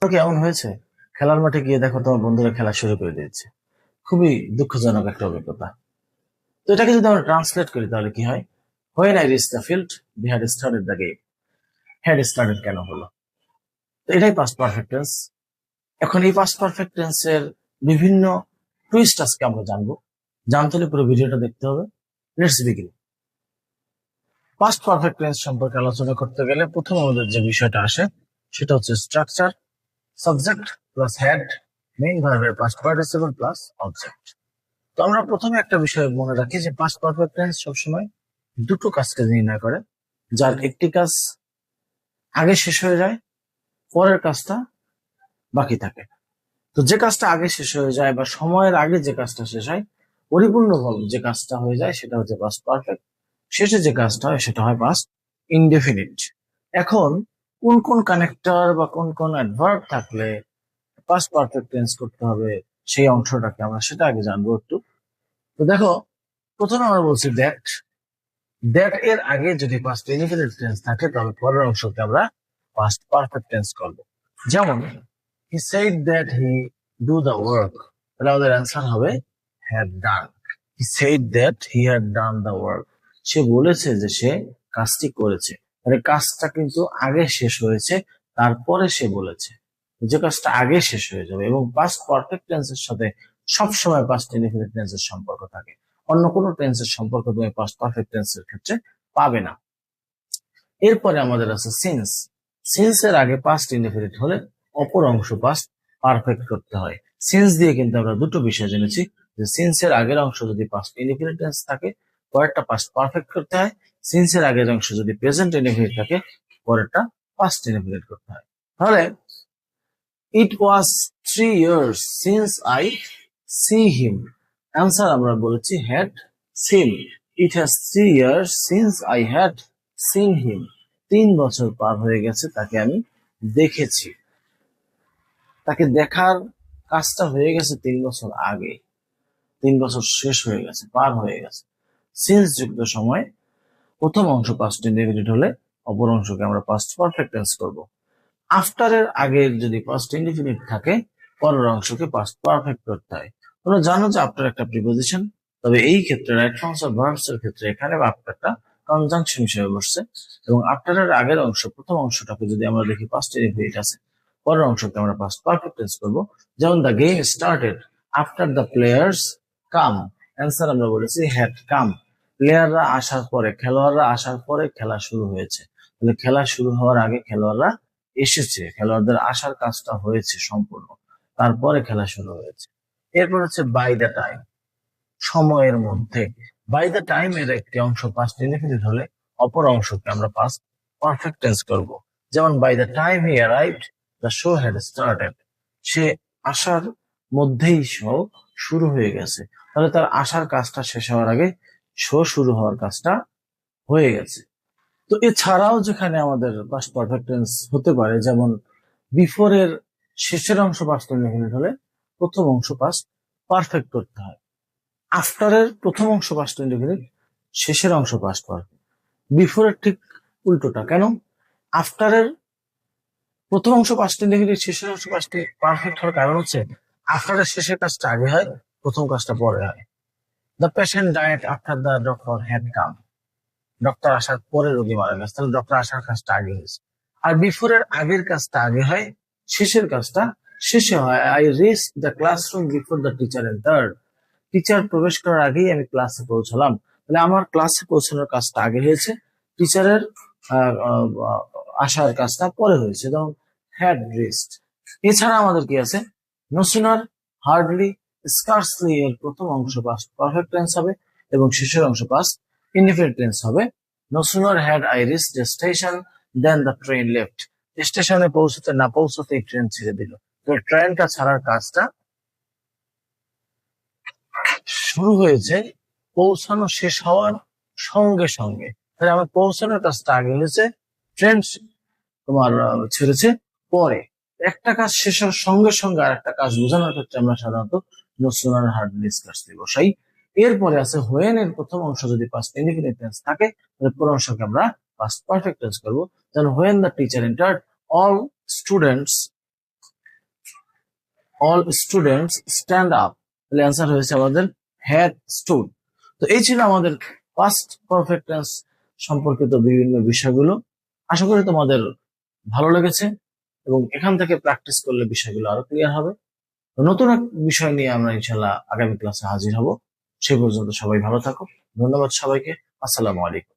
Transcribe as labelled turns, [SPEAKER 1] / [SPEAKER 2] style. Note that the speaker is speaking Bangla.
[SPEAKER 1] কি এমন হয়েছে খেলার মাঠে গিয়ে দেখো তোমার বন্ধুরা খেলা শুরু করে দিয়েছে? খুবই দুঃখজনক একটা অভিজ্ঞতা। তো এটাকে যদি আমরা ট্রান্সলেট করি তাহলে কি হয়? When I reach the field they had started the game. Had started কেন হলো? তো এটাই পাস্ট পারফেক্ট টেন্স। এখন এই পাস্ট পারফেক্ট টেন্সের বিভিন্ন টুইস্ট আজকে আমরা জানবো। জানতে হলে পুরো ভিডিওটা দেখতে হবে। Let's begin. Past perfect tense সম্পর্কে আলোচনা করতে গেলে প্রথম আমাদের যে বিষয়টা আসে সেটা হচ্ছে structure. Subject plus had, main ভার্বের পাস্ট পার্টিসিপল প্লাস অবজেক্ট। তো আমরা প্রথমে একটা বিষয় মনে রাখি যে পাস্ট পারফেক্ট টেন্স সবসময় দুটো কাজকে নির্ণয় করে, যার একটি কাজ আগে শেষ হয়ে যায়, পরের কাজটা বাকি থাকে। তো যে কাজটা আগে শেষ হয়ে যায় বা সময়ের আগে যে কাজটা শেষ হয়, পরিপূর্ণভাবে যে কাজটা হয়ে যায় সেটা হচ্ছে পাস্ট পারফেক্ট। শেষে যে কাজটা হয় সেটা হয় পাস্ট ইনডেফিনিট। এখন কোন কোন কানেক্টর বা কোন কোন অ্যাডভার্ব থাকলে পাস্ট পারফেক্ট টেন্স করতে হবে সেই অংশটাকে আমরা সেটা আগে জানবো একটু। তো দেখো, প্রথমে আমরা বলছি দ্যাট। দ্যাট এর আগে যদি পাস্ট ইনডিফিনিট টেন্স থাকে তাহলে পরের অংশকে আমরা পাস্ট পারফেক্ট টেন্স করব। যেমন he said that he do the work, তাহলে আমাদের অ্যান্সার হবে had done. He said that he had done the work, সে বলেছে যে সে কাজটি করেছে। মানে কাজটা কিন্তু আগে শেষ হয়েছে, তারপরে সে বলেছে। যে কাজটা আগে শেষ হয়ে যাবে এবং পাস্ট পারফেক্ট টেন্সের সাথে সবসময় পাস্ট ইনডিফিনিট টেন্সের সম্পর্ক থাকে। অন্য কোনো টেন্সের সম্পর্ক তুমি পাস্ট পারফেক্ট টেন্সের ক্ষেত্রে পাবে না। এরপরে আমাদের আছে সিন্স। সিন্স এর আগে পাস্ট ইনডিফিনিট হলে অপর অংশ পাস্ট পারফেক্ট করতে হয়। সিন্স দিয়ে কিন্তু আমরা দুটো বিষয় জেনেছি, যে সিন্স এর আগের অংশ যদি পাস্ট ইনডিফিনিট টেন্স থাকে পরেরটা পাস্ট পারফেক্ট করতে হয়। সিন্স এর আগের অংশ যদি প্রেজেন্ট ইনডিফিনিট থাকে পরেরটা পাস্ট ইনডিফিনিট করতে হয়। তাহলে ইট ওয়াজ 3 years since I see him, answer আমরা বলেছি had seen। It has 3 years since I had seen him, 3 বছর পার হয়ে গেছে তাকে আমি দেখেছি। তাকে দেখার কাজটা হয়ে গেছে 3 বছর আগে, 3 বছর শেষ হয়ে গেছে, পার হয়ে গেছে। সিন্স যুক্ত সময় প্রথম অংশ পাস্ট ইনডিফিনিট হলে অপর অংশকে আমরা পাস্ট পারফেক্ট টেন্স করব। আফটার এর আগের যদি পাস্ট ইনডিফিনিট থাকে পরের অংশকে পাস্ট পারফেক্ট করতে হয়। তোমরা জানো যে আফটার একটা প্রিপোজিশন, তবে এই ক্ষেত্রে রাইট ফর্মস অফ ভার্বস এর ক্ষেত্রে এখানে আফটারটা কনজাংশন হিসেবে বসছে এবং আফটার এর আগের অংশ প্রথম অংশটাকে যদি আমরা দেখি পাস্ট ইনডিফিনিট আছে, পরের অংশকে আমরা পাস্ট পারফেক্ট টেন্স করব। যেমন the game started after the players come, answer আমরা বলেছি হ্যাড কাম। প্লেয়াররা আসার পরে, খেলোয়াড়রা আসার পরে খেলা শুরু হয়েছে। তাহলে খেলা শুরু হওয়ার আগে খেলোয়াড়রা এসেছে, খেলোয়াড়দের আসার কাজটা হয়েছে সম্পূর্ণ, তারপরে খেলা শুরু হয়েছে। এরপর হচ্ছে বাই দ্য টাইম, সময়ের মধ্যে। বাই দ্য টাইম এর একটি অংশ পাস্ট ইনডিফিনিট হলে অপর অংশকে আমরা পাস্ট পারফেক্ট টেন্স করব। যেমন by the time he arrived the show had started, সে আসার মধ্যেই শো শুরু হয়ে গেছে। তাহলে তার আসার কাজটা শেষ হওয়ার আগে শো শুরু হওয়ার কাজটা হয়ে গেছে। তো এছাড়াও যেখানে আমাদের পাস্ট পারফেক্ট টেন্স হতে পারে, যেমন বিফোর এর শেষের অংশ পাস্ট ইনডিফিনিট হলে প্রথম অংশ পাস্ট পারফেক্ট করতে হয়। আফটার এর প্রথম অংশ পাস্ট ইনডিফিনিট, শেষের অংশ পাস্ট পারফেক্ট। বিফোর এর ঠিক উল্টোটা। কেন? আফটার এর প্রথম অংশ পাস্ট ইনডিফিনিট, শেষের অংশ পাস্ট পারফেক্ট হওয়ার কারণ হচ্ছে আফটার এর শেষের কাজটা আগে হয়, প্রথম কাজটা পরে হয়। The patient died after the doctor had come, doctor আসার পরে রোগী মারা গেছে, তাহলে ডক্টর আসার কাজটা আগে হয়েছে। আর বিফোর এর আগের কাজটা আগে হয়, শেষের কাজটা শেষে হয়। I reach the classroom before the teacher entered, teacher প্রবেশ করার আগেই আমি ক্লাসে পৌঁছালাম। তাহলে আমার ক্লাসে পৌঁছানোর কাজটা আগে হয়েছে, টিচারের আসার কাজটা পরে হয়েছে। যেমন হ্যাড রিচড। এছাড়া আমাদের কি আছে? নো সুনার, হার্ডলি, স্কার্সলি এর প্রথম অংশ পাস্ট পারফেক্ট টেন্স হবে এবং শেষের অংশ পাস্ট ইনডিফিনিট টেন্স হবে। No sooner had I reached the station then the train left, স্টেশনে পৌঁছতে না পৌঁছতেই ট্রেন ছেড়ে দিল। তো ট্রেনটা ছাড়ার কাজটা শুরু হয়েছে পৌঁছানো শেষ হওয়ার সঙ্গে সঙ্গে। তাহলে আমার পৌঁছানোর কাজটা আগে হয়েছে, ট্রেন তোমার ছেড়েছে পরে। একটা কাজ শেষ হওয়ার সঙ্গে সঙ্গে আর একটা কাজ বোঝানোর ক্ষেত্রে আমরা সাধারণত নো সুনার হার্ডলি স্কার্সলি বসাই। এরপরে আছে হোয়েন এর প্রথম অংশ যদি পাস্ট ইনডিফিনিট টেন্স থাকে তাহলে পরের অংশকে আমরা পাস্ট পারফেক্ট টেন্স করবো। যেমন when the teacher entered all students all students stand up, তাহলে অ্যান্সার হয়েছে আমাদের হ্যাড স্টুড। তো এই ছিল আমাদের পাস্ট পারফেক্ট টেন্স সম্পর্কিত বিভিন্ন বিষয়গুলো। আশা করি তোমাদের ভালো লেগেছে এবং এখান থেকে প্র্যাকটিস করলে বিষয়গুলো আরো ক্লিয়ার হবে। তো নতুন এক বিষয় নিয়ে আমরা ইনশাল্লাহ আগামী ক্লাসে হাজির হব। সে পর্যন্ত সবাই ভালো থাকো। ধন্যবাদ সবাইকে। আসসালামু আলাইকুম।